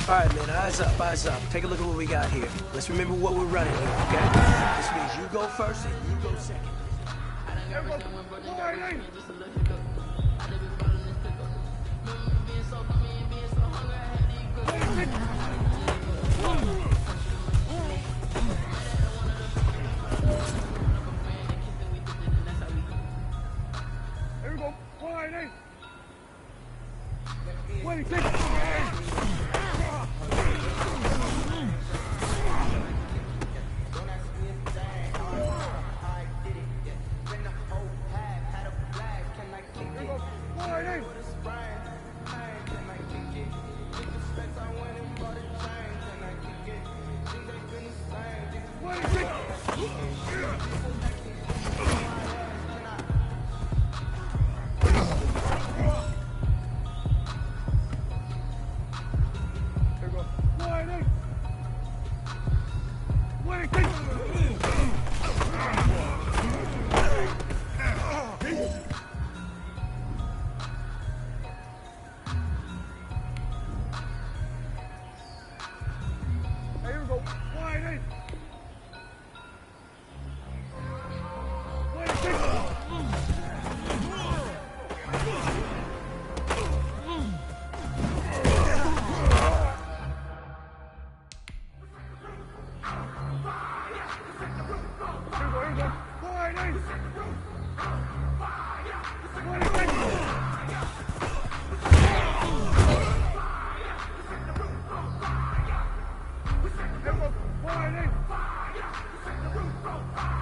All right, man, eyes up, eyes up. Take a look at what we got here. Let's remember what we're running here, okay? This means you go first and you go second. Here we go. Wide,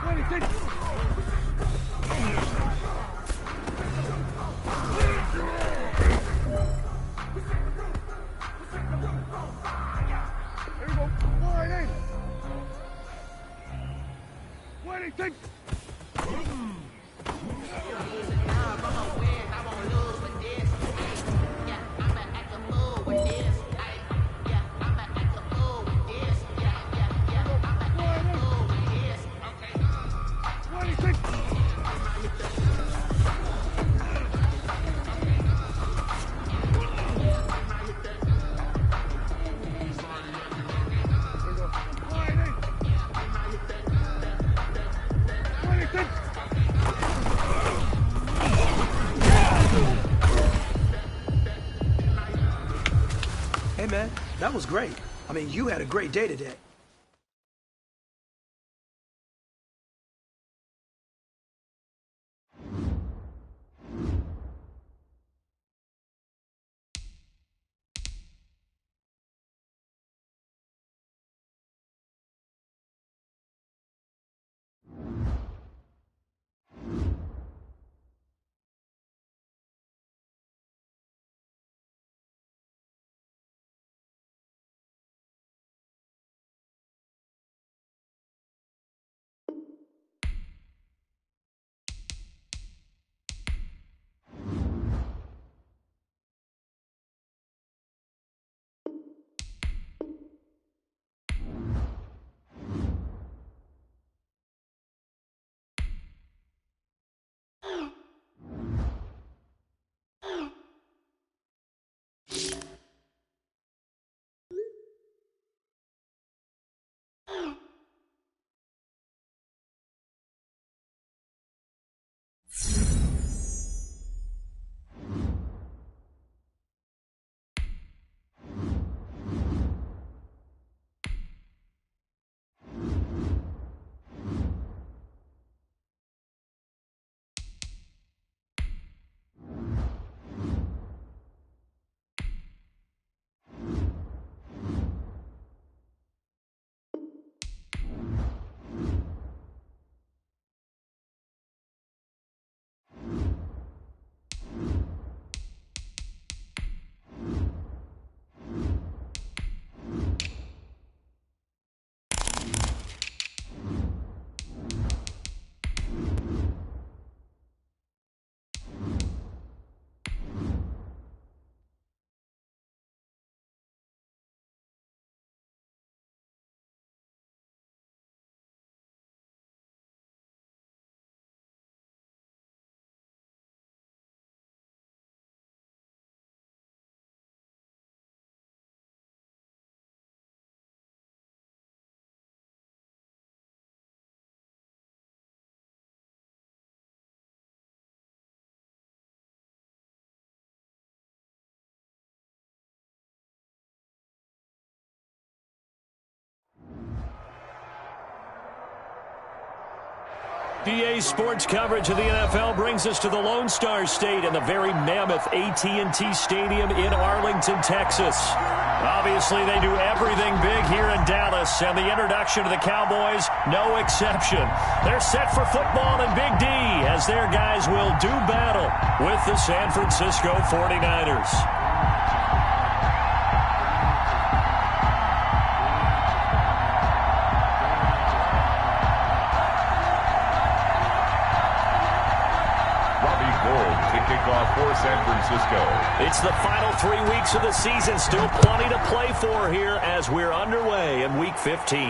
26. Hey, man, that was great. I mean, you had a great day today. EA Sports coverage of the NFL brings us to the Lone Star State and the very mammoth AT&T Stadium in Arlington, Texas. Obviously, they do everything big here in Dallas, and the introduction to the Cowboys, no exception. They're set for football and Big D, as their guys will do battle with the San Francisco 49ers. For San Francisco. It's the final 3 weeks of the season. Still plenty to play for here as we're underway in Week 15.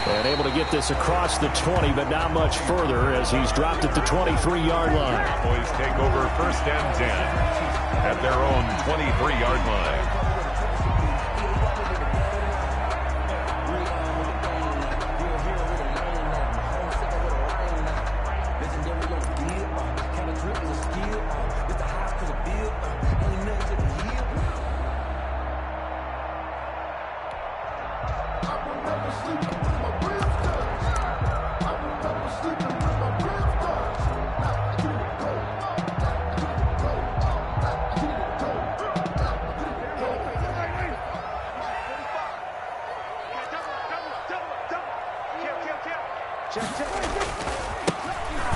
And able to get this across the 20, but not much further as he's dropped at the 23-yard line. Cowboys take over 1st and 10 at their own 23-yard line.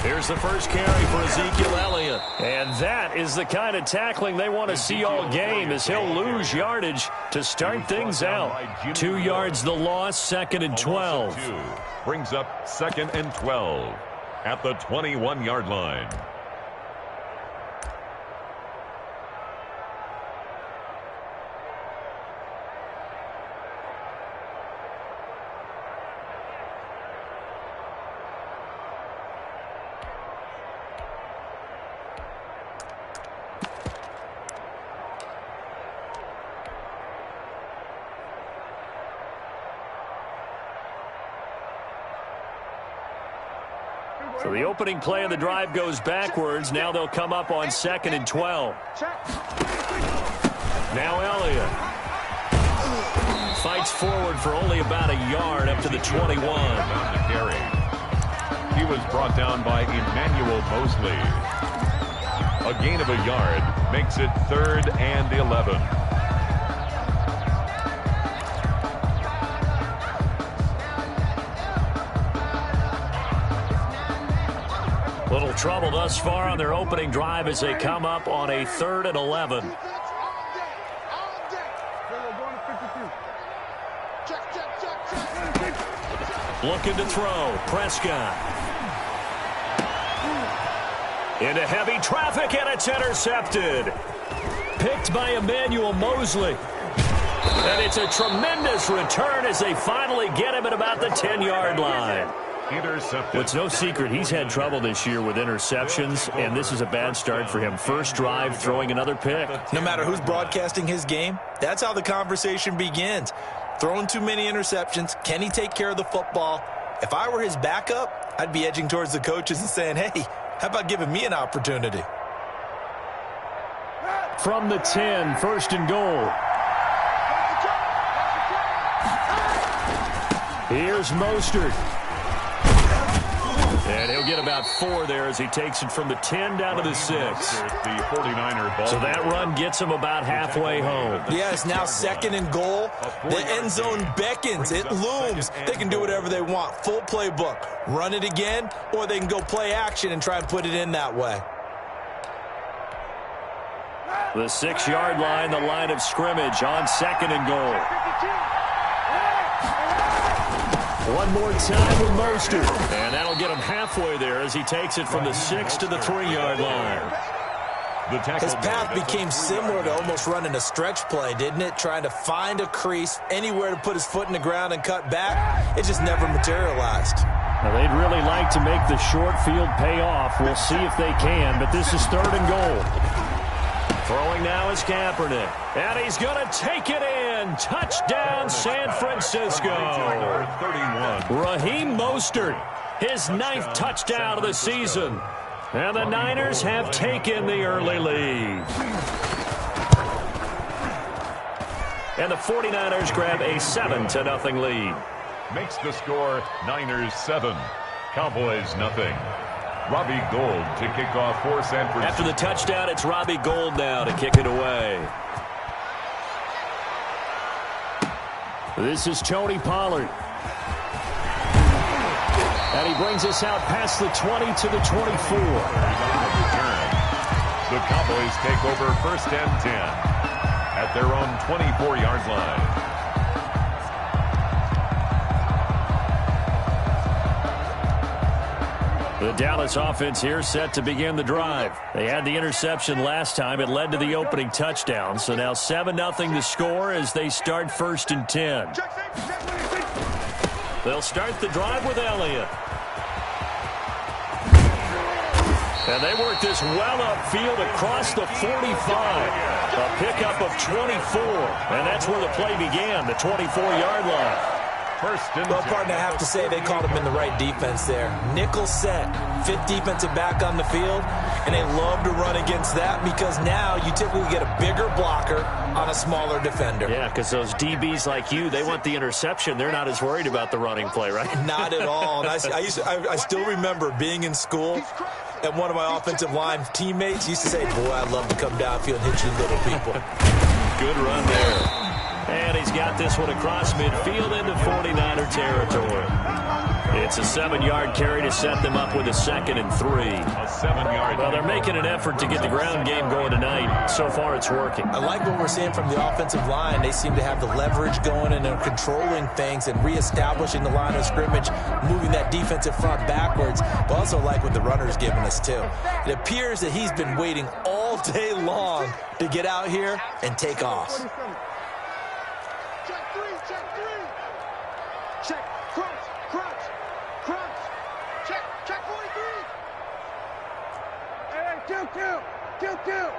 Here's the first carry for Ezekiel Elliott. And that is the kind of tackling they want to see all game, as he'll lose yardage to start things out. 2 yards the loss, 2nd and 12. Brings up 2nd and 12 at the 21-yard line. So the opening play of the drive goes backwards. Now they'll come up on 2nd and 12. Now Elliott fights forward for only about a yard up to the 21. On the carry. He was brought down by Emmanuel Mosley. A gain of a yard makes it 3rd and 11. Little trouble thus far on their opening drive as they come up on a 3rd and 11. Looking to throw. Prescott. Into heavy traffic, and it's intercepted. Picked by Emmanuel Mosley. And it's a tremendous return as they finally get him at about the 10-yard line. Intercepted. Well, it's no secret he's had trouble this year with interceptions, and this is a bad start for him. First drive, throwing another pick. No matter who's broadcasting his game, that's how the conversation begins. Throwing too many interceptions, can he take care of the football? If I were his backup, I'd be edging towards the coaches and saying, hey, how about giving me an opportunity? From the 10, 1st and goal. Here's Mostert. And he'll get about 4 there as he takes it from the 10 down to the 6. The 49er ball. So that run gets him about halfway home. Yeah, it's now 2nd and goal. The end zone beckons. It looms. They can do whatever they want. Full playbook. Run it again, or they can go play action and try and put it in that way. The 6-yard line, the line of scrimmage on 2nd and goal. One more time with Mostert. And that'll get him halfway there as he takes it from the 6 to the 3-yard line. His path became similar to almost running a stretch play, didn't it? Trying to find a crease, anywhere to put his foot in the ground and cut back. It just never materialized. Now, they'd really like to make the short field pay off. We'll see if they can, but this is 3rd and goal. Throwing now is Kaepernick. And he's going to take it in. Touchdown, San Francisco. 31. Raheem Mostert, his 9th touchdown of the season. And the Niners have taken the early lead. And the 49ers grab a 7-0 lead. makes the score Niners 7, Cowboys nothing. Robbie Gould to kick off for San Francisco. After the touchdown, it's Robbie Gould now to kick it away. This is Tony Pollard. And he brings us out past the 20 to the 24. The Cowboys take over first and 10 at their own 24-yard line. The Dallas offense here set to begin the drive. They had the interception last time. It led to the opening touchdown. So now 7-0 the score as they start first and 10. They'll start the drive with Elliott. And they work this well upfield across the 45. A pickup of 24. And that's where the play began, the 24-yard line. Well, partner, I have to say they called him in the right defense there. Nickel set, fifth defensive back on the field, and they love to run against that because now you typically get a bigger blocker on a smaller defender. Yeah, because those DBs like you, they want the interception. They're not as worried about the running play, right? Not at all. And I still remember being in school, and one of my offensive line teammates used to say, boy, I'd love to come downfield and hit you little people. Good run there. And he's got this one across midfield into 49er territory. It's a 7-yard carry to set them up with a 2nd and 3. A 7-yard. Well, they're making an effort to get the ground game going tonight. So far, it's working. I like what we're seeing from the offensive line. They seem to have the leverage going and they're controlling things and reestablishing the line of scrimmage, moving that defensive front backwards. But also like what the runner's giving us, too. It appears that he's been waiting all day long to get out here and take off. Check, crunch, crunch, crunch. Check 43. Hey, kill.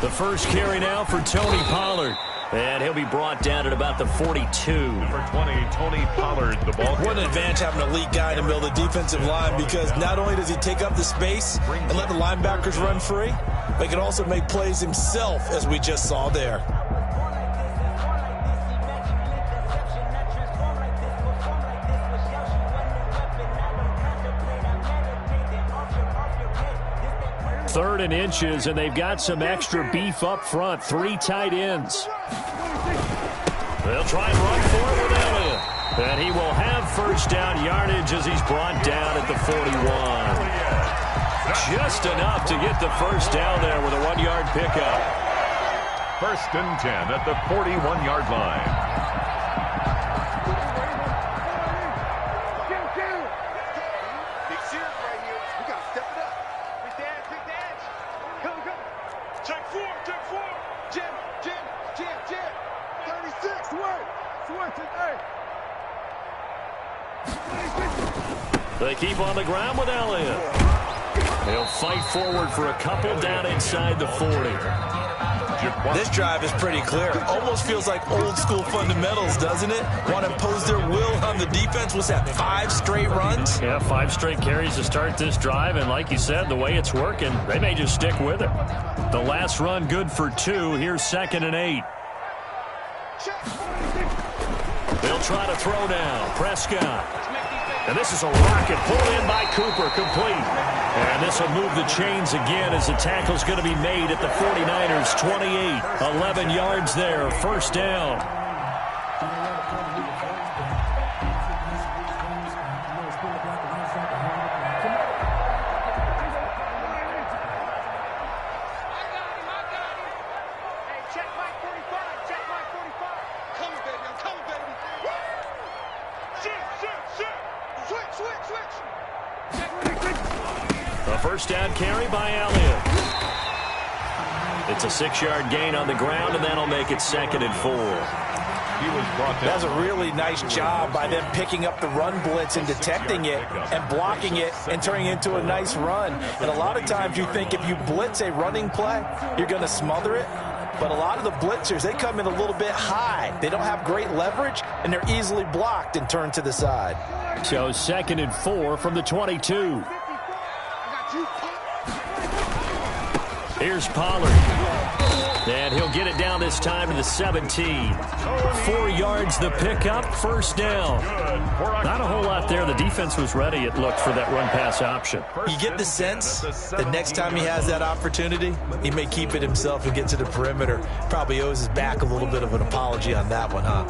The first carry now for Tony Pollard. And he'll be brought down at about the 42. Number 20, Tony Pollard, the ball. What an advantage having an elite guy in the middle of the defensive line because not only does he take up the space and let the linebackers run free, but he can also make plays himself, as we just saw there. Third and inches, and they've got some extra beef up front. 3 tight ends. They'll try and run for it with Elliott. And he will have first down yardage as he's brought down at the 41. Just enough to get the first down there with a 1-yard pickup. First and 10 at the 41-yard line. They keep on the ground with Elliott. They'll fight forward for a couple down inside the 40. This drive is pretty clear. Almost feels like old school fundamentals, doesn't it? Want to impose their will on the defense. What's that, 5 straight runs? Yeah, 5 straight carries to start this drive. And like you said, the way it's working, they may just stick with it. The last run good for 2. Here's 2nd and 8. They'll try to throw now. Prescott. And this is a rocket pulled in by Cooper, complete. And this will move the chains again as the tackle's going to be made at the 49ers' 28. 11 yards there, first down. A first down carry by Elliott. It's a 6-yard gain on the ground, and that'll make it 2nd and 4. That's a really nice job by them picking up the run blitz and detecting it and blocking it and turning it into a nice run. And a lot of times you think if you blitz a running play, you're going to smother it. But a lot of the blitzers, they come in a little bit high. They don't have great leverage, and they're easily blocked and turned to the side. So 2nd and 4 from the 22. Here's Pollard. And he'll get it down this time to the 17. 4 yards the pickup, first down. Not a whole lot there. The defense was ready, it looked, for that run-pass option. You get the sense that next time he has that opportunity, he may keep it himself and get to the perimeter. Probably owes his back a little bit of an apology on that one, huh?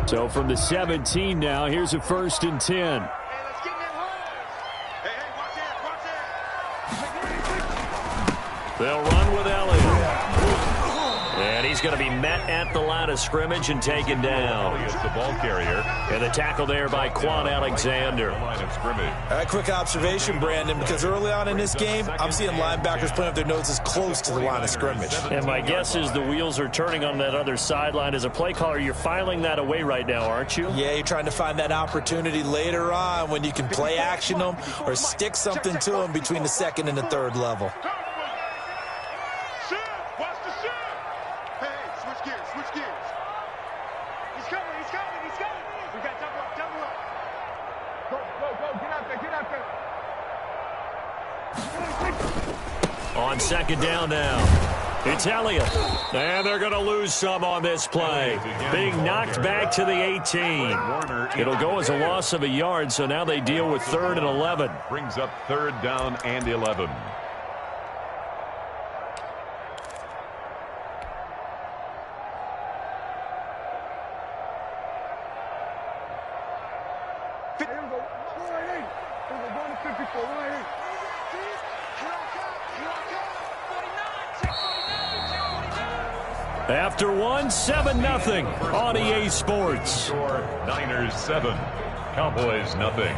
So from the 17 now, here's a 1st and 10. They'll run with Elliott. And he's going to be met at the line of scrimmage and taken down. Elliott's the ball carrier. And the tackle there by Quan Alexander. Line of scrimmage. All right, quick observation, Brandon, because early on in this game, I'm seeing linebackers playing with their noses close to the line of scrimmage. And my guess is the wheels are turning on that other sideline. As a play caller, you're filing that away right now, aren't you? Yeah, you're trying to find that opportunity later on when you can play action them or stick something to them between the 2nd and the 3rd level. On 2nd down now, it's Elliott. And they're going to lose some on this play. Being knocked back to the 18. It'll go as a loss of a yard, so now they deal with 3rd and 11. Brings up 3rd down and 11. After one, 7-0 on EA Sports. Score, Niners 7, Cowboys nothing.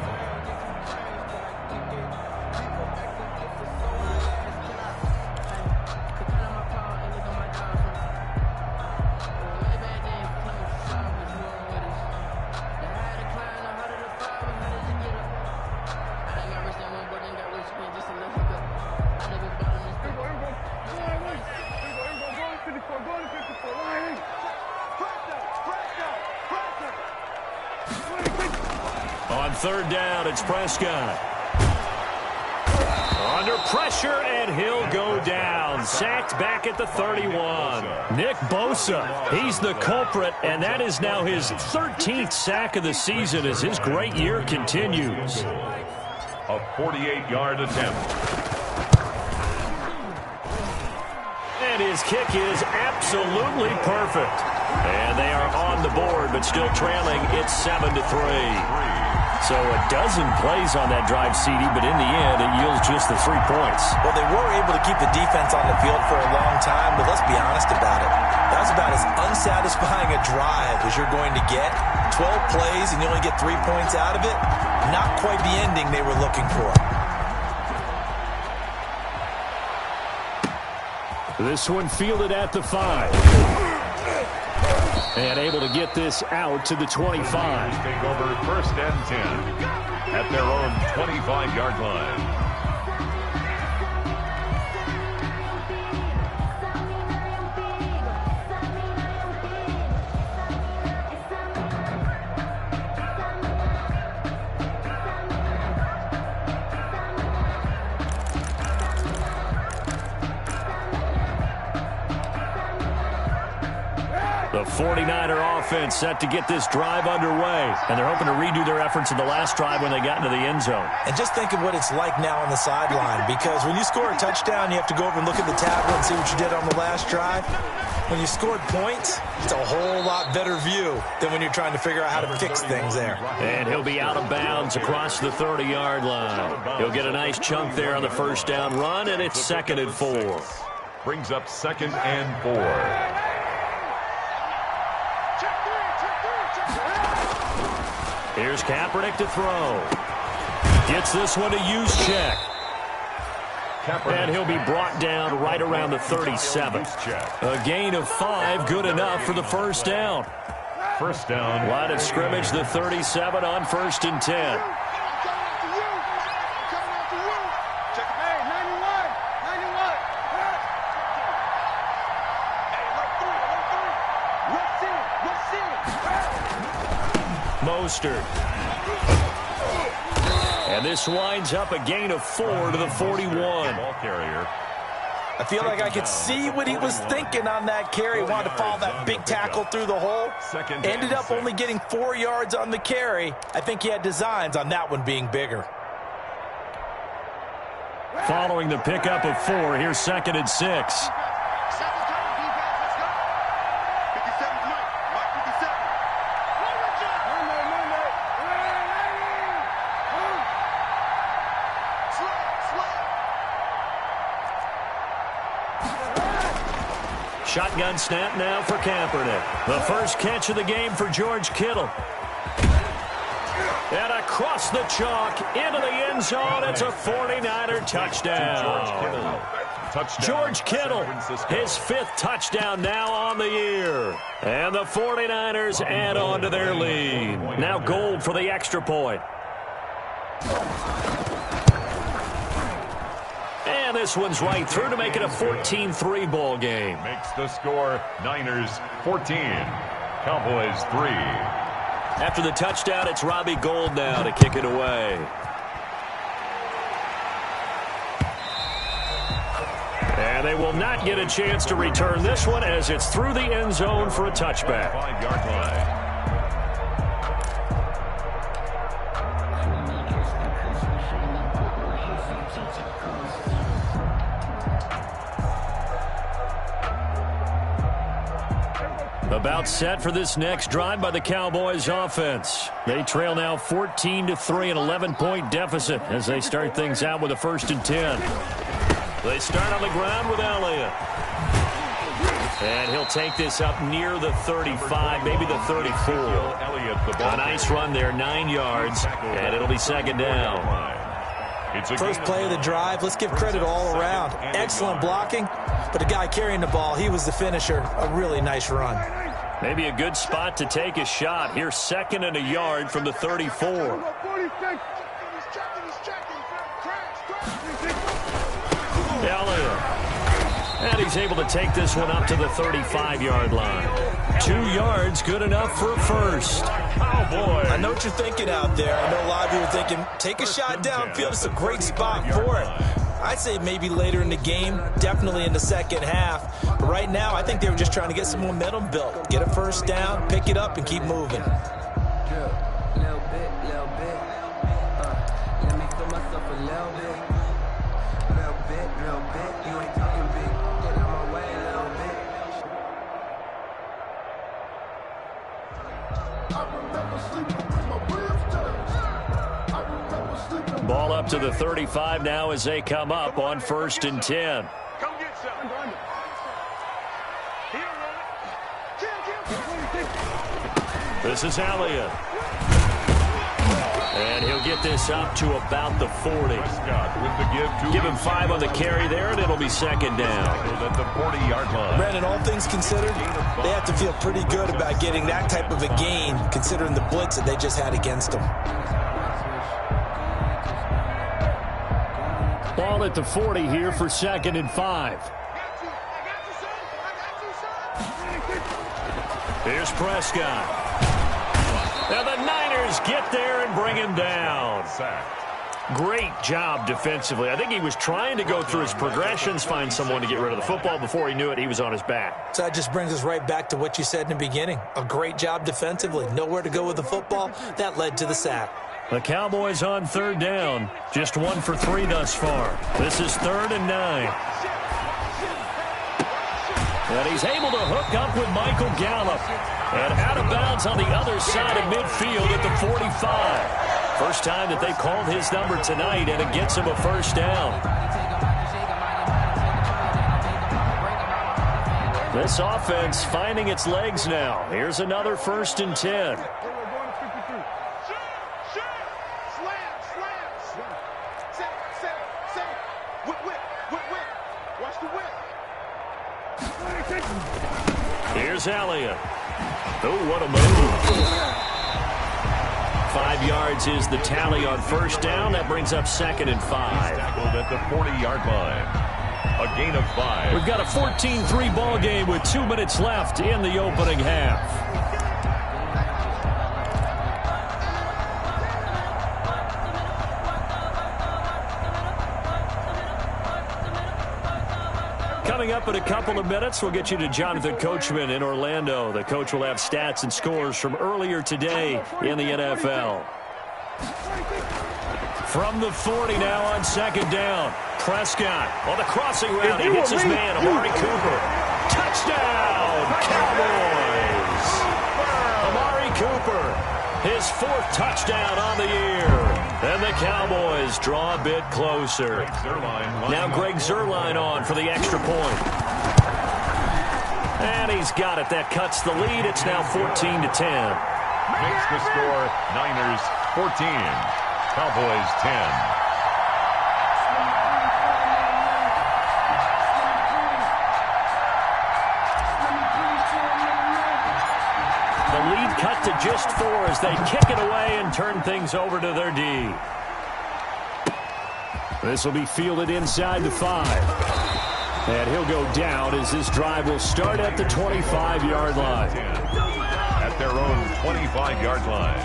On 3rd down, it's Prescott. Under pressure, and he'll go down. Sacked back at the 31. Nick Bosa, he's the culprit, and that is now his 13th sack of the season as his great year continues. A 48-yard attempt. And his kick is absolutely perfect. And they are on the board, but still trailing. It's 7-3. So a dozen plays on that drive, CD, but in the end, it yields just the 3 points. Well, they were able to keep the defense on the field for a long time, but let's be honest about it. That was about as unsatisfying a drive as you're going to get. 12 plays and you only get 3 points out of it. Not quite the ending they were looking for. This one fielded at the 5. And able to get this out to the 25. Take over 1st and 10 at their own 25-yard line. The 49er offense set to get this drive underway. And they're hoping to redo their efforts in the last drive when they got into the end zone. And just think of what it's like now on the sideline, because when you score a touchdown, you have to go over and look at the tablet and see what you did on the last drive. When you scored points, it's a whole lot better view than when you're trying to figure out how to fix things there. And he'll be out of bounds across the 30-yard line. He'll get a nice chunk there on the 1st down run, and it's 2nd and 4. Brings up 2nd and 4. Here's Kaepernick to throw. Gets this one to Juszczyk. And he'll be brought down right around the 37. A gain of 5, good enough for the 1st down. 1st down. Line of scrimmage, the 37 on 1st and 10. Mostert. And this winds up a gain of 4 to the 41. Ball carrier. I feel like I could see what he was thinking on that carry. Wanted to follow that big tackle through the hole. Ended up only getting 4 yards on the carry. I think he had designs on that one being bigger. Following the pickup of 4, here's 2nd and 6. Shotgun snap now for Kaepernick. The first catch of the game for George Kittle. And across the chalk into the end zone. It's a 49er touchdown. George Kittle, his 5th touchdown now on the year. And the 49ers add on to their lead. Now Gold for the extra point. And this one's right through to make it a 14-3 ball game. Makes the score Niners 14, Cowboys 3. After the touchdown, it's Robbie Gould now to kick it away. And they will not get a chance to return this one as it's through the end zone for a touchback. 5-yard line. About set for this next drive by the Cowboys offense. They trail now 14-3, an 11-point deficit as they start things out with a 1st and 10. They start on the ground with Elliott. And he'll take this up near the 35, maybe the 34. A nice run there, 9 yards, and it'll be 2nd down. First play of the drive, let's give credit all around. Excellent blocking, but the guy carrying the ball, he was the finisher. A really nice run. Maybe a good spot to take a shot. Here's 2nd and a yard from the 34. Elliott. And he's able to take this one up to the 35-yard line. 2 yards, good enough for a first. Oh, boy. I know what you're thinking out there. I know a lot of you are thinking, take a shot downfield. It's a great spot for it. I'd say maybe later in the game, definitely in the second half. But right now, I think they were just trying to get some momentum built. Get a first down, pick it up, and keep moving. Ball up to the 35 now as they come up on 1st and 10. This is Elliott. And he'll get this up to about the 40. Give him 5 on the carry there, and it'll be 2nd down. At the 40-yard line. Brandon, all things considered, they have to feel pretty good about getting that type of a gain, considering the blitz that they just had against them. Ball at the 40 here for 2nd and 5. Here's Prescott. And the Niners get there and bring him down. Great job defensively. I think he was trying to go through his progressions, find someone to get rid of the football. Before he knew it, he was on his back. So that just brings us right back to what you said in the beginning. A great job defensively. Nowhere to go with the football. That led to the sack. The Cowboys on 3rd down. Just 1 for 3 thus far. This is 3rd and 9. And he's able to hook up with Michael Gallup. And out of bounds on the other side of midfield at the 45. First time that they've called his number tonight, and it gets him a first down. This offense finding its legs now. Here's another 1st and 10. Here's Elliott. Oh, what a move. 5 yards is the tally on first down. That brings up 2nd and 5. Tackled at the 40-yard line. A gain of 5. We've got a 14-3 ball game with 2 minutes left in the opening half. Coming up in a couple of minutes, we'll get you to Jonathan Coachman in Orlando. The coach will have stats and scores from earlier today in the NFL. From the 40 now on second down. Prescott on the crossing route. He hits his man, Amari Cooper. Touchdown, Cowboys! Amari Cooper, his 4th touchdown on the year. And the Cowboys draw a bit closer. Now Greg Zuerlein on for the extra point. And he's got it. That cuts the lead. It's now 14-10. Makes the score Niners 14, Cowboys 10. Cut to just 4 as they kick it away and turn things over to their D. This will be fielded inside the 5. And he'll go down as this drive will start at the 25-yard line. At their own 25-yard line.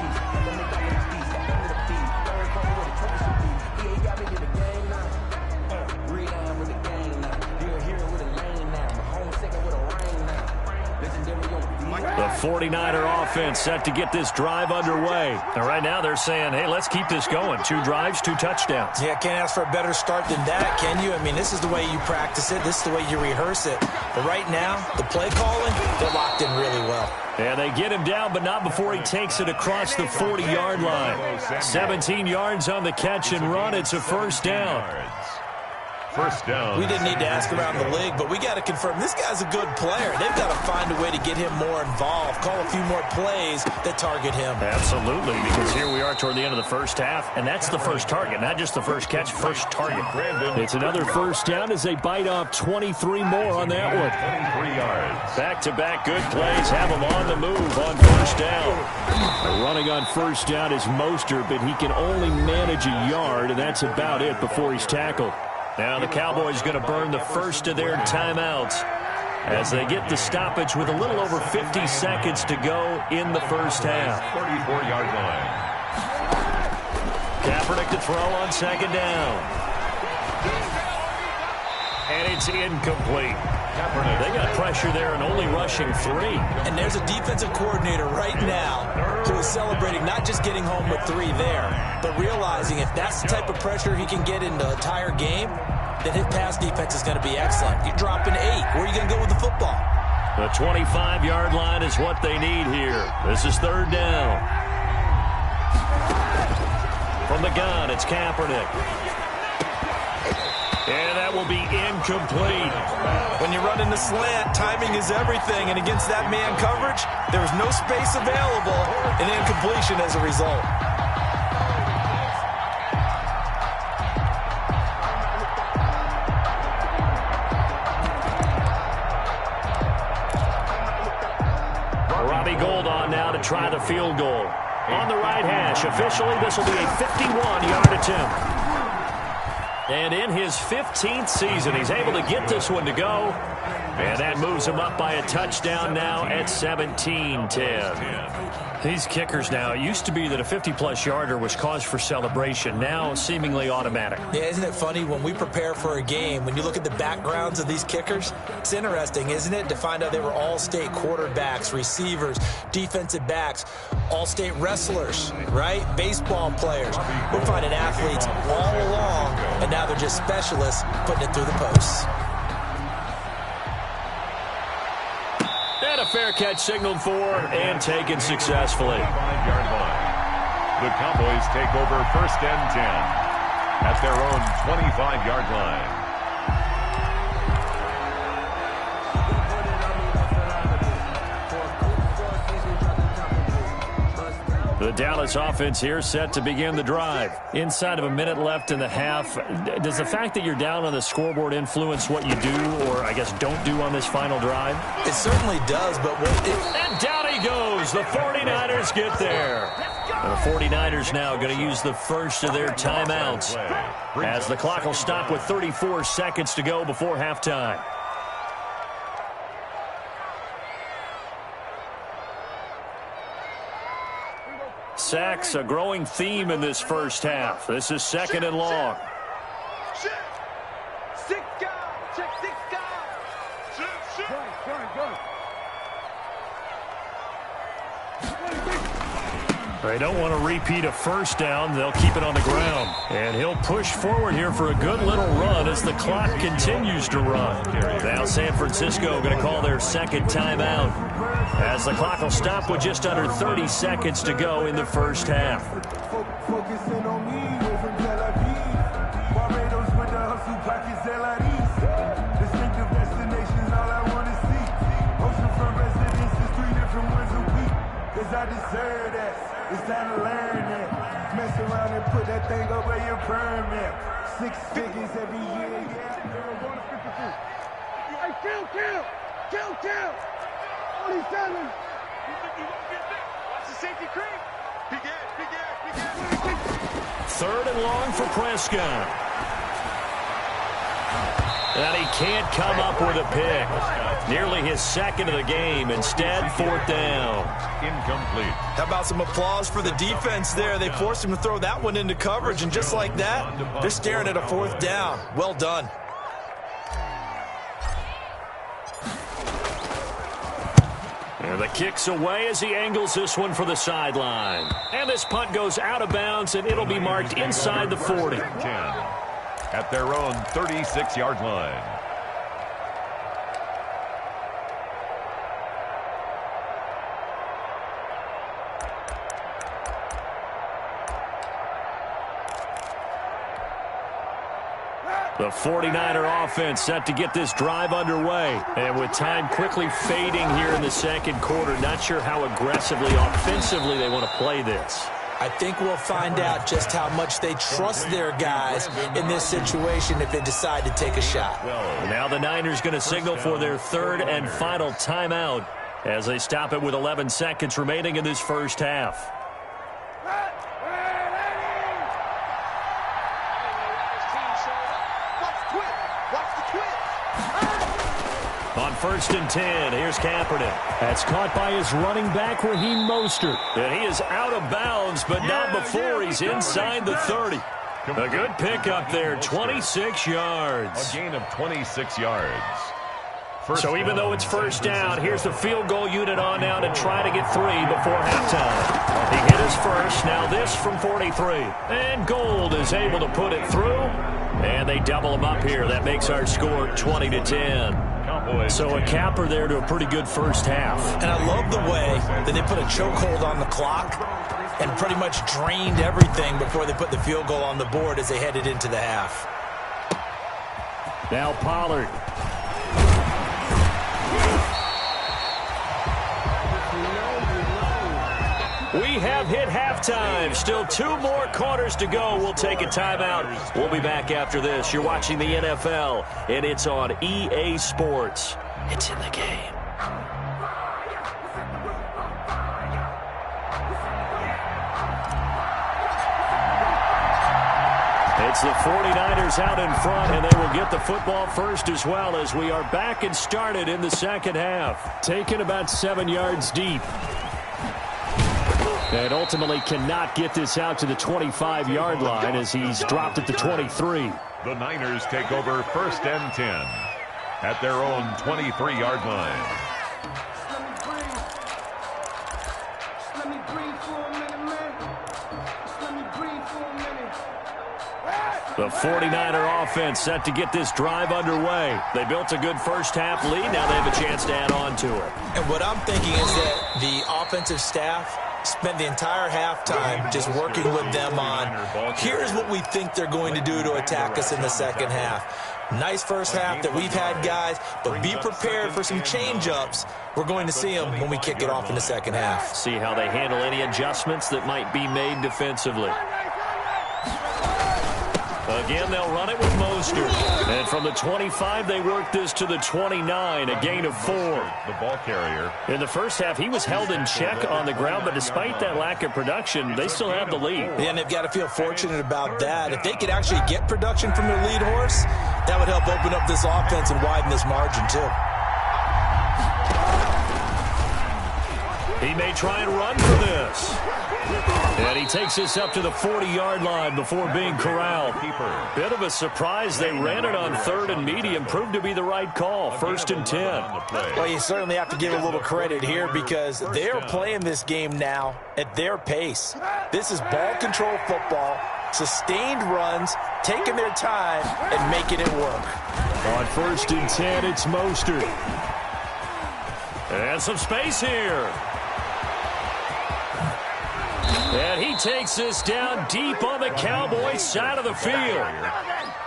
The 49er offense set to get this drive underway. And right now they're saying, hey, let's keep this going. 2 drives, 2 touchdowns. Yeah, can't ask for a better start than that, can you? I mean, this is the way you practice it. This is the way you rehearse it. But right now, the play calling, they're locked in really well. And they get him down, but not before he takes it across the 40-yard line. 17 yards on the catch and run. It's a first down. First down. We didn't need to ask around the league, but we got to confirm this guy's a good player. They've got to find a way to get him more involved, call a few more plays that target him. Absolutely, because here we are toward the end of the first half, and that's the first target, not just the first catch, first target. It's another first down as they bite off 23 more on that one. 23 yards. Back-to-back good plays have him on the move on first down. Running on first down is Mostert, but he can only manage a yard, and that's about it before he's tackled. Now the Cowboys going to burn the first of their timeouts as they get the stoppage with a little over 50 seconds to go in the first half. 44-yard line. Kaepernick to throw on second down. And it's incomplete. They got pressure there and only rushing 3. And there's a defensive coordinator right now who is celebrating not just getting home with 3 there, but realizing if that's the type of pressure he can get in the entire game, then his pass defense is going to be excellent. You're dropping 8. Where are you going to go with the football? The 25-yard line is what they need here. This is third down. From the gun, it's Kaepernick. And that will be incomplete. When you're running the slant, timing is everything. And against that man coverage, there was no space available, and incompletion as a result. Robbie Gould on now to try the field goal. On the right hash, officially, this will be a 51-yard attempt. And in his 15th season, he's able to get this one to go. And that moves him up by a touchdown now at 17-10. These kickers now, it used to be that a 50-plus yarder was cause for celebration. Now seemingly automatic. Yeah, isn't it funny when we prepare for a game, when you look at the backgrounds of these kickers, it's interesting, isn't it, to find out they were all-state quarterbacks, receivers, defensive backs, all-state wrestlers, right? Baseball players. We're finding athletes all along, and now they're just specialists putting it through the posts. And a fair catch signaled for and taken successfully. 5-yard line. The Cowboys take over first and 10 at their own 25-yard line. The Dallas offense here set to begin the drive. Inside of a minute left in the half. Does the fact that you're down on the scoreboard influence what you do, or I guess don't do on this final drive? It certainly does, but and down he goes. The 49ers get there. And the 49ers now going to use the first of their timeouts as the clock will stop with 34 seconds to go before halftime. Sacks, a growing theme in this first half. This is second and long. Six guys. Check 6 guys. They don't want to repeat a first down. They'll keep it on the ground. And he'll push forward here for a good little run as the clock continues to run. Now San Francisco going to call their second timeout as the clock will stop with just under 30 seconds to go in the first half. Focusing on me, way from Tel Aviv. Barbados with the hustle pockets, LIDs. Distinctive destinations, all I want to see. Oceanfront residences, 3 different ones a week. Cause I deserve that. It's time to learn that. Mess around and put that thing up where your permit. 6 figures every year. Hey, kill! 47. You think you won't get there? Watch the safety creep. Big ass. Third and long for Prescott. And he can't come up with a pick. Nearly his second of the game. Instead, fourth down. Incomplete. How about some applause for the defense there? They forced him to throw that one into coverage, and just like that, they're staring at a fourth down. Well done. And the kick's away as he angles this one for the sideline. And this punt goes out of bounds, and it'll be marked inside the 40. 10 at their own 36-yard line. The 49er offense set to get this drive underway. And with time quickly fading here in the second quarter, not sure how aggressively, offensively they want to play this. I think we'll find out just how much they trust their guys in this situation if they decide to take a shot. Now the Niners going to signal for their third and final timeout as they stop it with 11 seconds remaining in this first half. On 1st and 10, here's Kaepernick. That's caught by his running back, Raheem Mostert. And he is out of bounds, but not before he's inside the 30. A good pickup there, 26 yards. A gain of 26 yards. So even though it's first down, here's the field goal unit on now to try to get 3 before halftime. He hit his first, now this from 43. And Gold is able to put it through. And they double him up here. That makes our score 20-10. So a capper there to a pretty good first half. And I love the way that they put a chokehold on the clock and pretty much drained everything before they put the field goal on the board as they headed into the half. Now Pollard. We have hit halftime. Still 2 more quarters to go. We'll take a timeout. We'll be back after this. You're watching the NFL, and it's on EA Sports. It's in the game. It's the 49ers out in front, and they will get the football first as well as we are back and started in the second half. Taken about 7 yards deep. And ultimately cannot get this out to the 25-yard line as he's dropped at the 23. The Niners take over 1st and 10 at their own 23-yard line. The 49er offense set to get this drive underway. They built a good first half lead. Now they have a chance to add on to it. And what I'm thinking is that the offensive staff spent the entire halftime just working with them on, here's what we think they're going to do to attack us in the second half. Nice first half that we've had, guys, but be prepared for some change-ups. We're going to see them when we kick it off in the second half. See how they handle any adjustments that might be made defensively. Again, they'll run it with Mostert. And from the 25, they work this to the 29, a gain of 4. The ball carrier. In the first half, he was held in check on the ground, but despite that lack of production, they still have the lead. Yeah, and they've got to feel fortunate about that. If they could actually get production from their lead horse, that would help open up this offense and widen this margin, too. He may try and run for this. And he takes this up to the 40-yard line before being corralled. Bit of a surprise. They ran it on 3rd and medium. Proved to be the right call. 1st and 10. Well, you certainly have to give a little credit here because they're playing this game now at their pace. This is ball control football, sustained runs, taking their time, and making it work. On 1st and 10, it's Mostert. And some space here. And he takes this down deep on the Cowboys side of the field.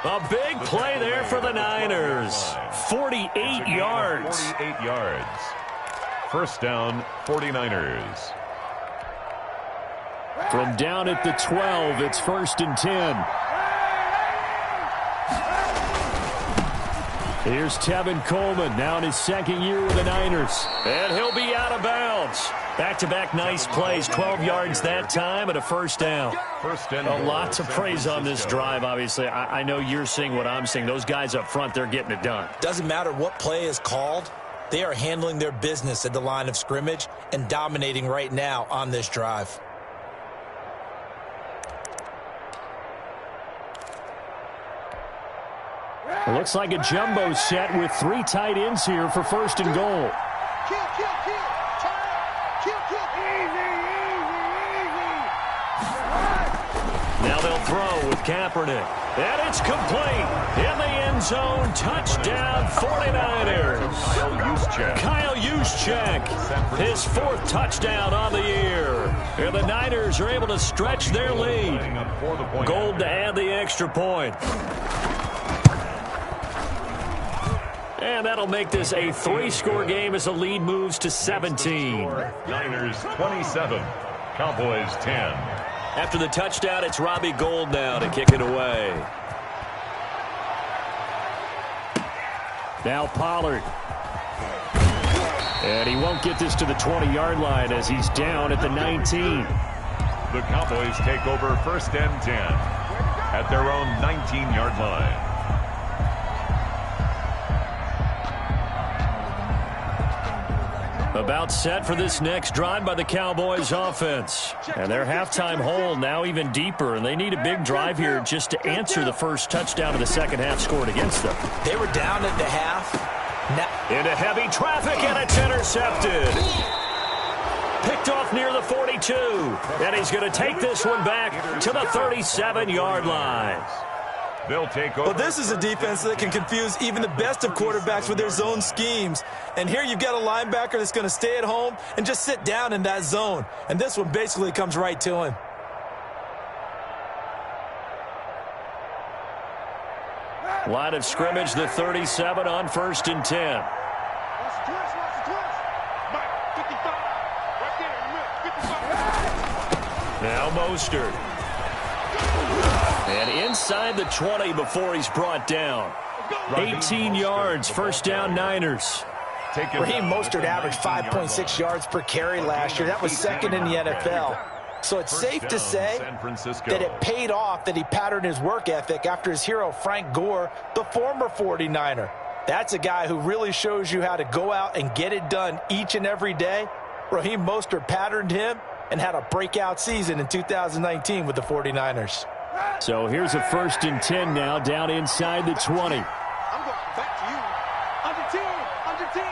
A big play there for the Niners. 48 yards. 48 yards. First down, 49ers. From down at the 12, it's 1st and 10. Here's Tevin Coleman, now in his 2nd year with the Niners. And he'll be out of bounds. Back-to-back nice plays, 12 yards that time and a 1st down. A lot to praise on this drive, obviously. I know you're seeing what I'm seeing. Those guys up front, they're getting it done. Doesn't matter what play is called. They are handling their business at the line of scrimmage and dominating right now on this drive. It looks like a jumbo set with 3 tight ends here for 1st and goal. Now they'll throw with Kaepernick. And it's complete. In the end zone, touchdown 49ers. Kyle Juszczyk, his 4th touchdown on the year. And the Niners are able to stretch their lead. Gold to add the extra point. And that'll make this a 3-score game as the lead moves to 17. Niners 27, Cowboys 10. After the touchdown, it's Robbie Gould now to kick it away. Now Pollard. And he won't get this to the 20-yard line as he's down at the 19. The Cowboys take over 1st and 10 at their own 19-yard line. About set for this next drive by the Cowboys offense. And their halftime hole now even deeper, and they need a big drive here just to answer the first touchdown of the second half scored against them. They were down at the half. Into heavy traffic, and it's intercepted. Picked off near the 42. And he's going to take this one back to the 37-yard line. They'll take over. Well, this is a defense that can confuse even the best of quarterbacks with their zone schemes. And here you've got a linebacker that's going to stay at home and just sit down in that zone. And this one basically comes right to him. Line of scrimmage, the 37 on 1st and 10. Now Mostert. And inside the 20 before he's brought down. 18 yards, 1st down Niners. Raheem Mostert averaged 5.6 yards per carry last year. That was 2nd in the NFL. So it's safe to say that it paid off that he patterned his work ethic after his hero Frank Gore, the former 49er. That's a guy who really shows you how to go out and get it done each and every day. Raheem Mostert patterned him and had a breakout season in 2019 with the 49ers. So here's a 1st and 10 now down inside the 20. I'm going back to you. Under 10,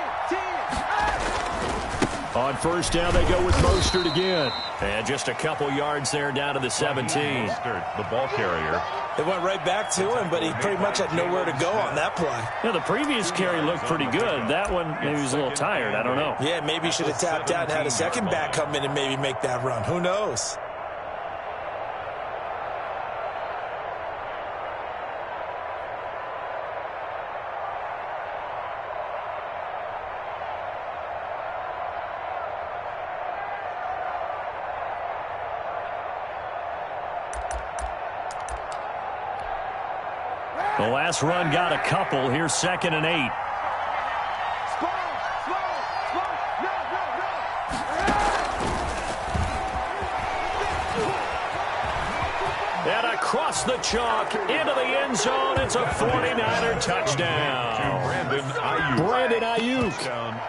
10. On 1st down, they go with Mostert again. And just a couple yards there down to the 17. Mostert, the ball carrier. It went right back to him, but he pretty much had nowhere to go on that play. Yeah, the previous carry looked pretty good. That one, maybe he was a little tired. I don't know. Yeah, maybe he should have tapped out and had a second back come in and maybe make that run. Who knows? The last run got a couple. Here's 2nd and 8. And across the chalk into the end zone. It's a 49er touchdown. Brandon Ayuk. Brandon Ayuk.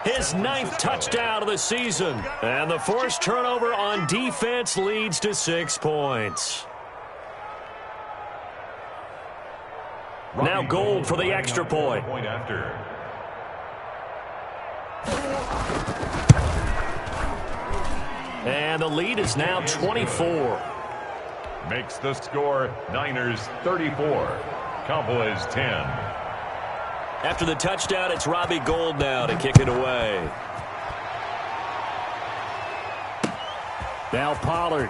his 9th touchdown of the season. And the forced turnover on defense leads to 6 points. Now Gold for the extra point. And the lead is now 24. Makes the score Niners 34, Cowboys 10. After the touchdown, it's Robbie Gould now to kick it away. Now Pollard.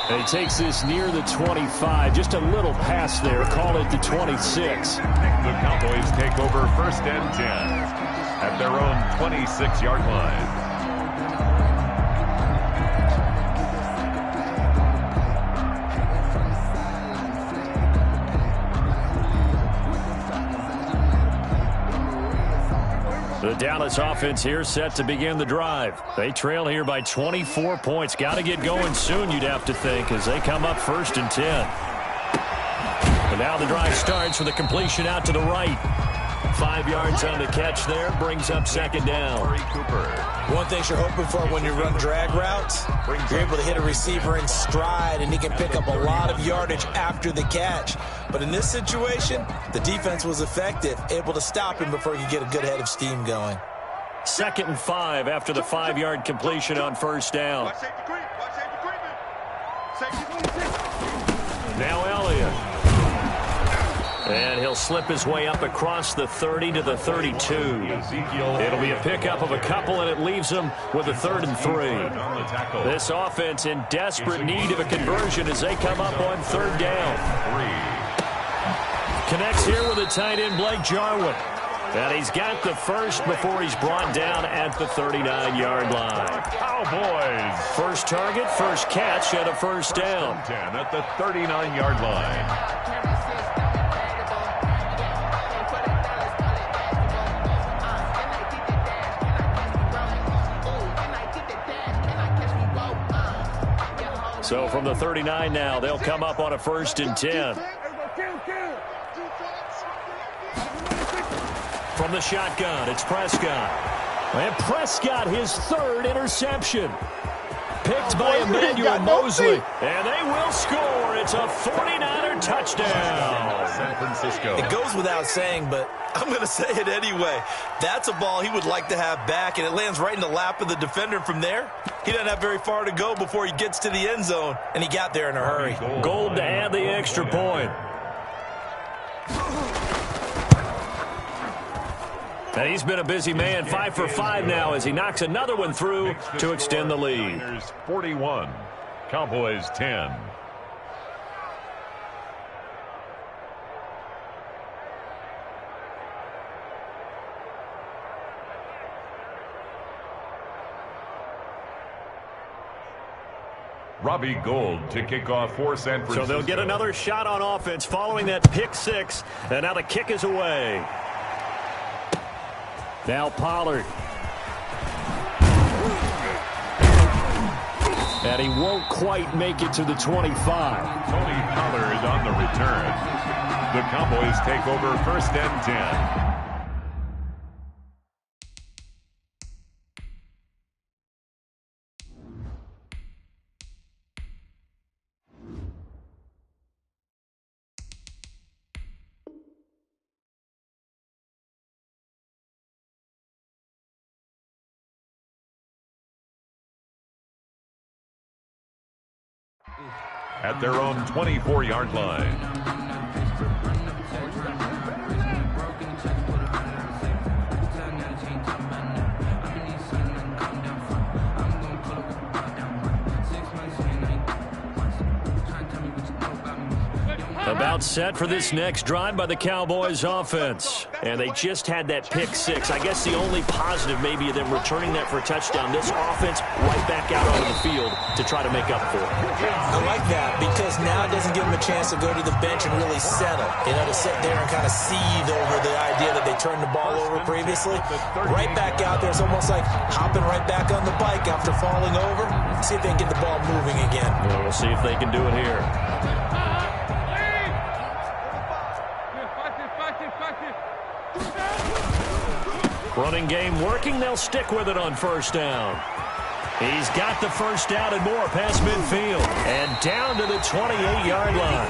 And he takes this near the 25. Just a little pass there. Call it the 26. The Cowboys take over 1st and 10 at their own 26-yard line. The Dallas offense here set to begin the drive. They trail here by 24 points. Got to get going soon, you'd have to think, as they come up 1st and 10. And now the drive starts with a completion out to the right. 5 yards on the catch there. Brings up 2nd down. One thing you're hoping for when you run drag routes, you're able to hit a receiver in stride, and he can pick up a lot of yardage after the catch. But in this situation, the defense was effective, able to stop him before he could get a good head of steam going. 2nd and 5 after the 5-yard completion on 1st down. Now Elliott. And he'll slip his way up across the 30 to the 32. It'll be a pickup of a couple, and it leaves them with a 3rd and 3. This offense in desperate need of a conversion as they come up on 3rd down. Connects here with a tight end, Blake Jarwin. And he's got the first before he's brought down at the 39-yard line. Cowboys. First target, first catch, and a 1st down. 10 at the 39-yard line. So from the 39 now, they'll come up on a 1st and 10. From the shotgun, it's Prescott. And Prescott, his 3rd interception. Picked by Emmanuel Mosley. And they will score. It's a 49er touchdown. San Francisco. It goes without saying, but I'm going to say it anyway. That's a ball he would like to have back, and it lands right in the lap of the defender from there. He doesn't have very far to go before he gets to the end zone, and he got there in a hurry. Gold to add the extra point. And he's been a busy man, 5 for 5 now as he knocks another one through to extend the lead. 41, Cowboys 10. Robbie Gould to kick off for San Francisco. So they'll get another shot on offense following that pick 6, and now the kick is away. Now Pollard. And he won't quite make it to the 25. Tony Pollard on the return. The Cowboys take over 1st and 10. At their own 24-yard line. About set for this next drive by the Cowboys offense. And they just had that pick 6. I guess the only positive maybe of them returning that for a touchdown. This offense right back out onto the field to try to make up for it. I like that because now it doesn't give them a chance to go to the bench and really settle. You know, to sit there and kind of seethe over the idea that they turned the ball over previously. Right back out there. It's almost like hopping right back on the bike after falling over. See if they can get the ball moving again. Well, we'll see if they can do it here. Running game working. They'll stick with it on first down. He's got the first down and more past midfield. And down to the 28-yard line.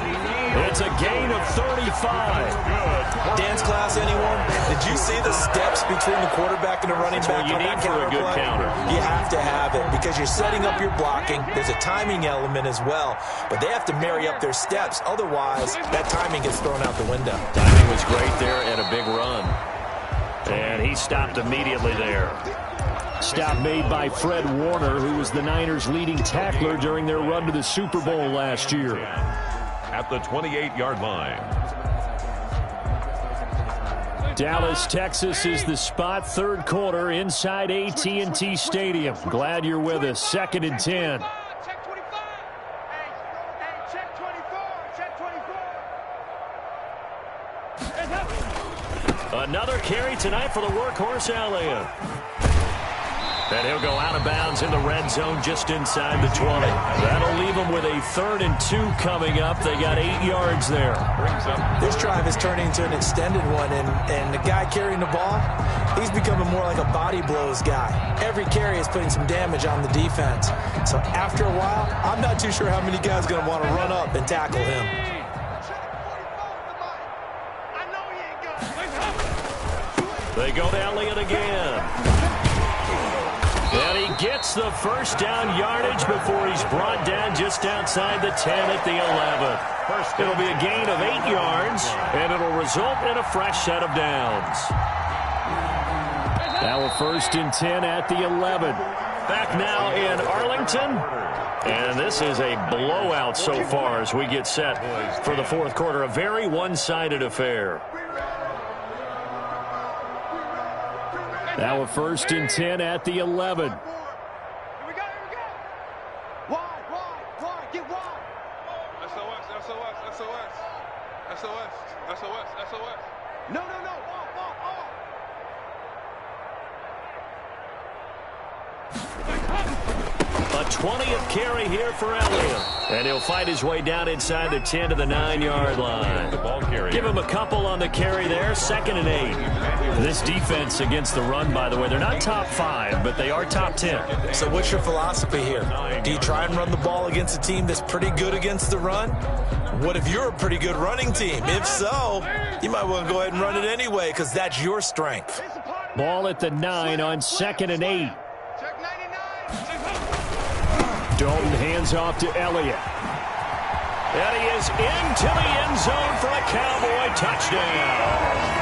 It's a gain of 35. Dance class, anyone? Did you see the steps between the quarterback and the running back? That's what you need for a good counter. You have to have it because you're setting up your blocking. There's a timing element as well. But they have to marry up their steps. Otherwise, that timing gets thrown out the window. Timing was great there and a big run. And he stopped immediately there. Stop made by Fred Warner, who was the Niners' leading tackler during their run to the Super Bowl last year. At the 28-yard line. Dallas, Texas is the spot. Third quarter inside AT&T Stadium. Glad you're with us. 2nd and 10. Check 25. Hey, check 24. Check 24. Another carry tonight for the workhorse Elliott. And he'll go out of bounds in the red zone just inside the 20. That'll leave them with a 3rd and 2 coming up. They got 8 yards there. This drive is turning into an extended one, and the guy carrying the ball, he's becoming more like a body blows guy. Every carry is putting some damage on the defense. So after a while, I'm not too sure how many guys are going to want to run up and tackle him. They go to Elliott again. And he gets the first down yardage before he's brought down just outside the 10 at the 11. It'll be a gain of 8 yards, and it'll result in a fresh set of downs. Now a 1st and 10 at the 11. Back now in Arlington. And this is a blowout so far as we get set for the 4th quarter. A very one-sided affair. Now a 1st and 10 at the 11. Here we go. Wide, get wide. SOS. No. Off. A 20th carry here for Elliott. And he'll fight his way down inside the 10 to the 9-yard line. Give him a couple on the carry there. 2nd and 8. This defense against the run, by the way, they're not top 5, but they are top 10. So what's your philosophy here? Do you try and run the ball against a team that's pretty good against the run? What if you're a pretty good running team? If so, you might want to go ahead and run it anyway because that's your strength. Ball at the 9 on 2nd and 8. Check 99. Dalton hands off to Elliott. And he is into the end zone for a Cowboy touchdown.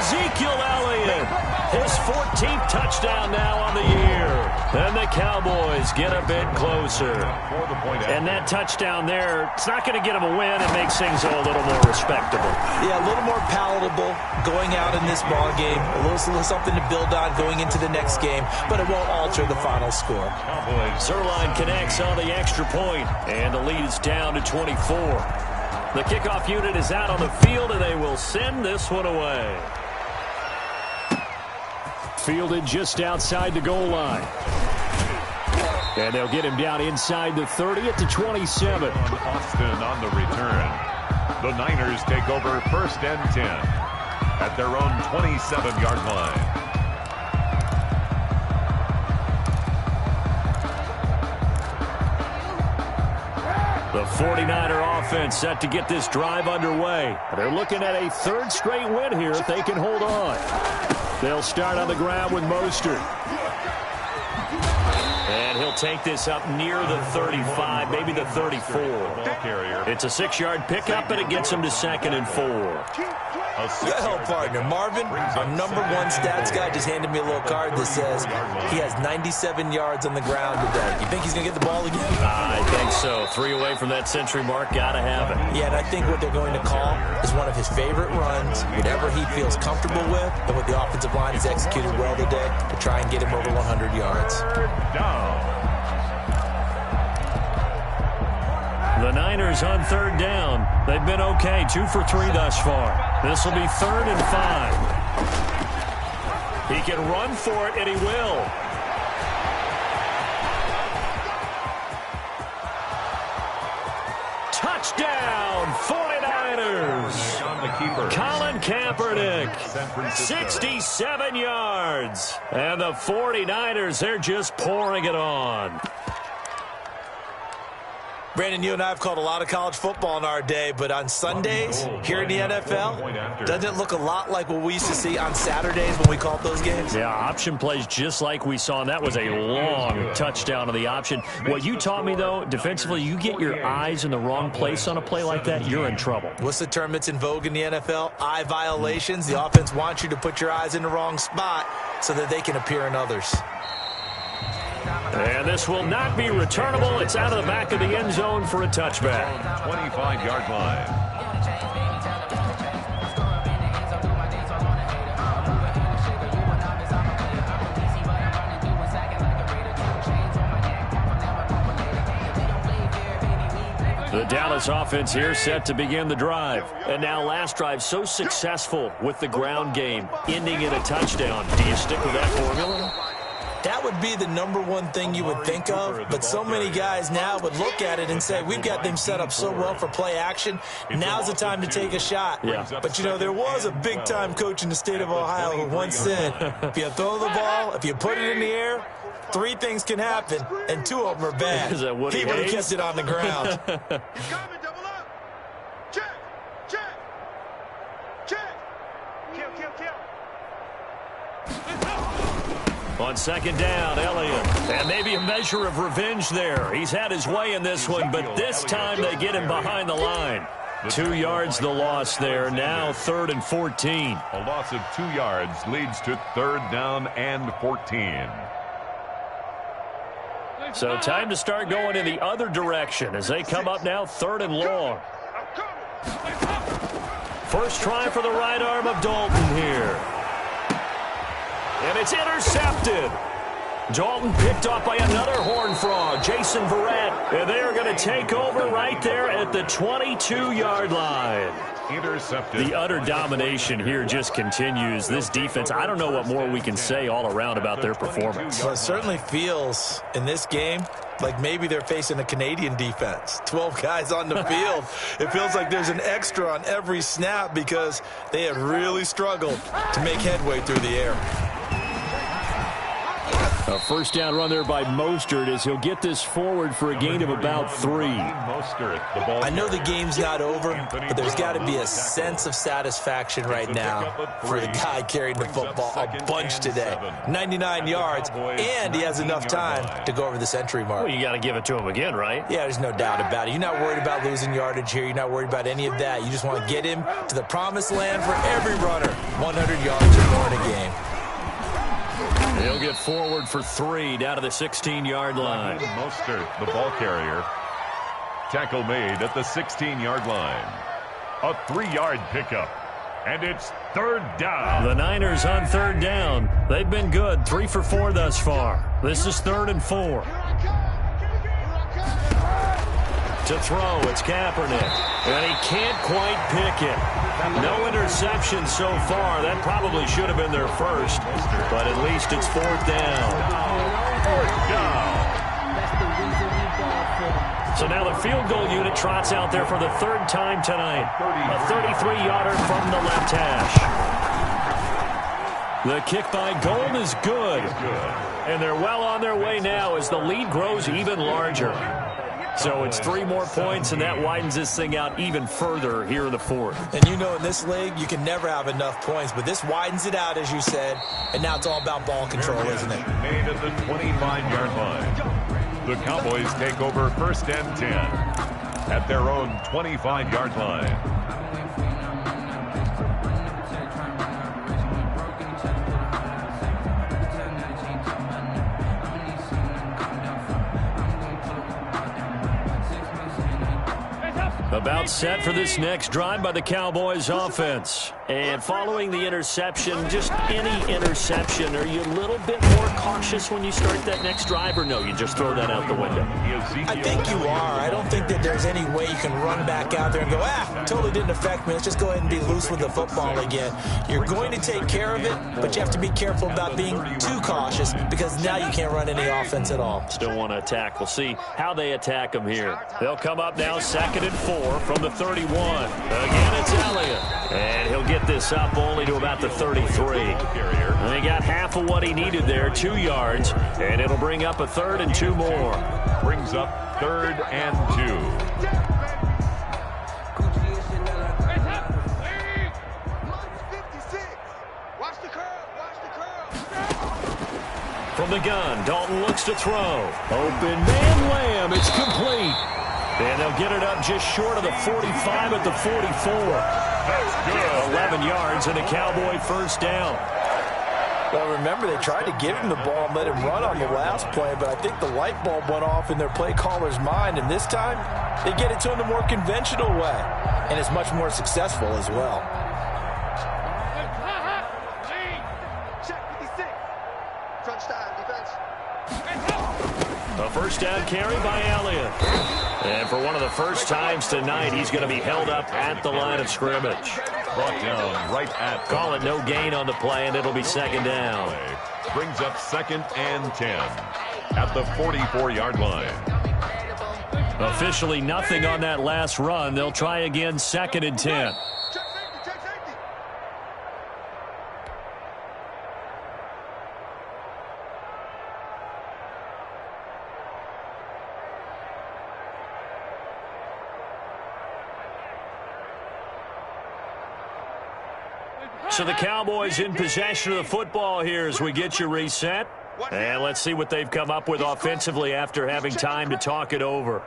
Ezekiel Elliott, his 14th touchdown now on the year. And the Cowboys get a bit closer. And that touchdown there, it's not going to get them a win. It makes things a little more respectable. Yeah, a little more palatable going out in this ball game. A little something to build on going into the next game, but it won't alter the final score. Zerline connects on the extra point, and the lead is down to 24. The kickoff unit is out on the field, and they will send this one away. Fielded just outside the goal line. And they'll get him down inside the 30 at the 27. Austin on the return. The Niners take over 1st and 10 at their own 27-yard line. The 49er offense set to get this drive underway. They're looking at a 3rd straight win here if they can hold on. They'll start on the ground with Mostert. And he'll take this up near the 35, maybe the 34. It's a 6-yard pickup, and it gets him to 2nd and 4. Good help, partner. Marvin, our #1 stats guy, just handed me a little card that says he has 97 yards on the ground today. You think he's going to get the ball again? I think so. 3 away from that century mark. Got to have it. Yeah, and I think what they're going to call is one of his favorite runs, whatever he feels comfortable with, and what the offensive line has executed well today to try and get him over 100 yards. The Niners on 3rd down. They've been okay, 2 for 3 thus far. This will be 3rd and 5. He can run for it, and he will. Touchdown, 49 49ers. Colin Kaepernick, 67 yards. And the 49ers, they're just pouring it on. Brandon, you and I have called a lot of college football in our day, but on Sundays here in the NFL, doesn't it look a lot like what we used to see on Saturdays when we called those games? Yeah, option plays just like we saw, and that was a long touchdown of the option. What you taught me, though, defensively, you get your eyes in the wrong place on a play like that, you're in trouble. What's the term that's in vogue in the NFL? Eye violations. The offense wants you to put your eyes in the wrong spot so that they can appear in others. And this will not be returnable. It's out of the back of the end zone for a touchback. 25-yard line. The Dallas offense here set to begin the drive. And now last drive so successful with the ground game, ending in a touchdown. Do you stick with that formula? That would be the number one thing you would think of, but so many guys now would look at it and say, we've got them set up so well for play action. Now's the time to take a shot. Yeah. But, you know, there was a big-time coach in the state of Ohio who once said, if you throw the ball, if you put it in the air, 3 things can happen, and 2 of them are bad. Is that what he would have kept it on the ground. He's coming, double up. Check, check, check. Kill. On second down, Elliott. And maybe a measure of revenge there. He's had his way in this one, but this time they get him behind the line. 2 yards the loss there. Now 3rd and 14. A loss of 2 yards leads to 3rd down and 14. So time to start going in the other direction as they come up now 3rd and long. First try for the right arm of Dalton here. And it's intercepted. Dalton picked off by another Horned Frog, Jason Verrett. And they are going to take over right there at the 22-yard line. Intercepted. The utter domination here just continues. This defense, I don't know what more we can say all around about their performance. Well, it certainly feels in this game like maybe they're facing a Canadian defense. 12 guys on the field. It feels like there's an extra on every snap because they have really struggled to make headway through the air. A first down run there by Mostert as he'll get this forward for a gain of about 3. I know the game's not over, but there's got to be a sense of satisfaction right now for the guy carrying the football a bunch today. 99 yards, and he has enough time to go over the century mark. Well, you got to give it to him again, right? Yeah, there's no doubt about it. You're not worried about losing yardage here. You're not worried about any of that. You just want to get him to the promised land for every runner. 100 yards or more in a game. He'll get forward for 3 down to the 16-yard line. Mostert, the ball carrier. Tackle made at the 16-yard line. A 3-yard pickup. And it's 3rd down. The Niners on 3rd down. They've been good. 3 for 4 thus far. This is 3rd and 4. To throw, it's Kaepernick. And he can't quite pick it. No interception so far. That probably should have been their first. But at least it's 4th down. 4th down. So now the field goal unit trots out there for the 3rd time tonight. A 33-yarder from the left hash. The kick by Gold is good. And they're well on their way now as the lead grows even larger. So it's 3 more points, and that widens this thing out even further here in the 4th. And you know in this league, you can never have enough points, but this widens it out, as you said, and now it's all about ball control, isn't it? Made at the 25-yard line. The Cowboys take over 1st and 10 at their own 25-yard line. About set for this next drive by the Cowboys offense. And following the interception, just any interception, are you a little bit more cautious when you start that next drive, or no, you just throw that out the window? I think you are. I don't think that there's any way you can run back out there and go, totally didn't affect me. Let's just go ahead and be loose with the football again. You're going to take care of it, but you have to be careful about being too cautious because now you can't run any offense at all. Still want to attack. We'll see how they attack them here. They'll come up now 2nd and 4 from the 31. Again, it's Elliott. And he'll get this up only to about the 33. And he got half of what he needed there, 2 yards. And it'll bring up a 3rd and 2 more. Brings up 3rd and 2. From the gun, Dalton looks to throw. Open man, Lamb. It's complete. And they'll get it up just short of the 45 at the 44. That's good. 11 yards and a Cowboy first down. Well, remember, they tried to give him the ball and let him run on the last play, but I think the light bulb went off in their play caller's mind, and this time they get it to him the more conventional way, and it's much more successful as well. A first down carry by Elliott. And for one of the first times tonight, he's going to be held up at the line of scrimmage. Brought down right at. Call it no gain on the play, and it'll be 2nd down. Brings up 2nd and 10 at the 44-yard line. Officially nothing on that last run. They'll try again 2nd and 10. So the Cowboys in possession of the football here as we get you reset. And let's see what they've come up with offensively after having time to talk it over.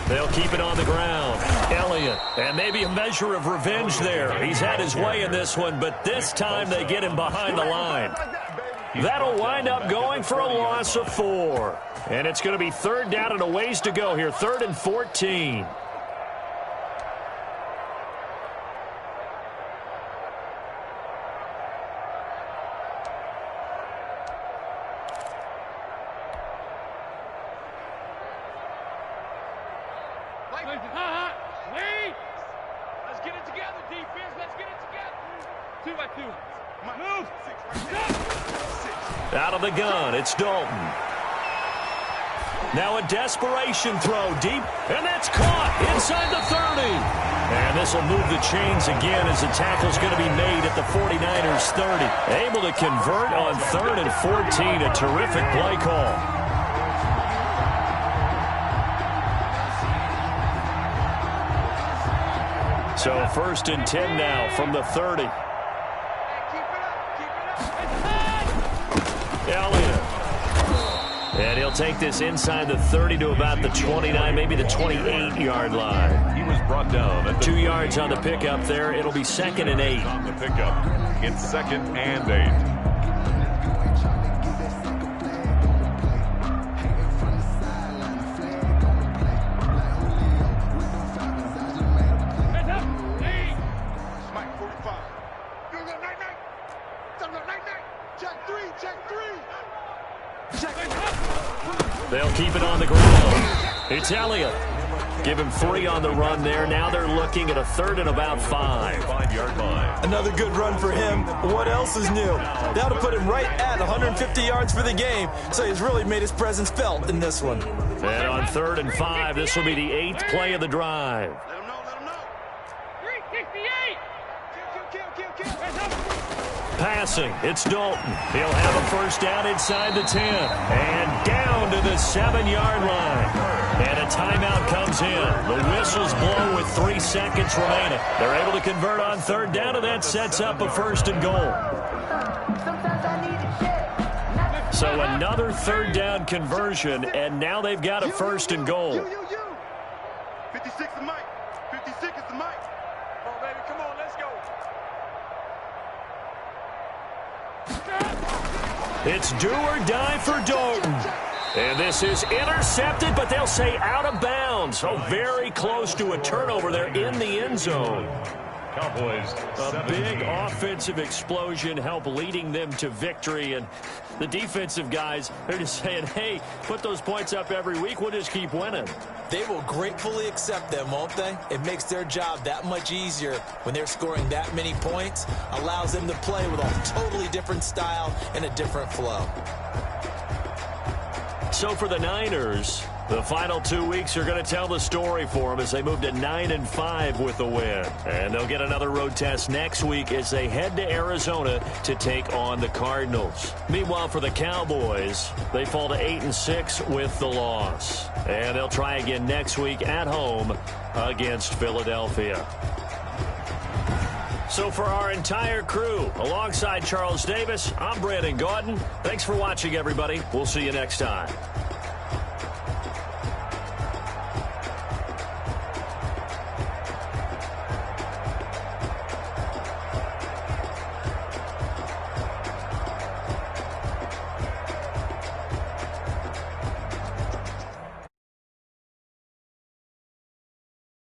They'll keep it on the ground. Elliott, and maybe a measure of revenge there. He's had his way in this one, but this time they get him behind the line. That'll wind up going for a loss of 4. And it's going to be 3rd down and a ways to go here, 3rd and 14. Out of the gun, it's Dalton. Now a desperation throw deep, and that's caught inside the 30. And this will move the chains again as the tackle's going to be made at the 49ers 30. Able to convert on 3rd and 14, a terrific play call. So 1st and 10 now from the 30. Elliott. And he'll take this inside the 30 to about the 29, maybe the 28-yard line. He was brought down at 2 yards on the pickup there. It'll be 2nd and 8. On the pickup, it's 2nd and 8. They'll keep it on the ground. It's Elliott. Give him 3 on the run there. Now they're looking at a 3rd and about 5. 5-yard line. Another good run for him. What else is new? That'll put him right at 150 yards for the game, so he's really made his presence felt in this one. And on 3rd and 5, this will be the 8th play of the drive. Let him know. 368. Passing, it's Dalton. He'll have a first down inside the 10. And down to the 7-yard line. And a timeout comes in. The whistles blow with 3 seconds remaining. They're able to convert on 3rd down, and that sets up a 1st and goal. So another 3rd down conversion, and now they've got a 1st and goal. 56 is Mike. 56 is the Mike. Come on, baby. Come on, let's go. It's do or die for Dalton. And this is intercepted, but they'll say out of bounds. Oh, very close to a turnover there in the end zone. Cowboys. A big offensive explosion helped leading them to victory. And the defensive guys, they're just saying, hey, put those points up every week. We'll just keep winning. They will gratefully accept them, won't they? It makes their job that much easier when they're scoring that many points. Allows them to play with a totally different style and a different flow. So for the Niners, the final 2 weeks are going to tell the story for them as they move to 9-5 with the win. And they'll get another road test next week as they head to Arizona to take on the Cardinals. Meanwhile, for the Cowboys, they fall to 8-6 with the loss. And they'll try again next week at home against Philadelphia. So for our entire crew, alongside Charles Davis, I'm Brandon Gaudin. Thanks for watching, everybody. We'll see you next time.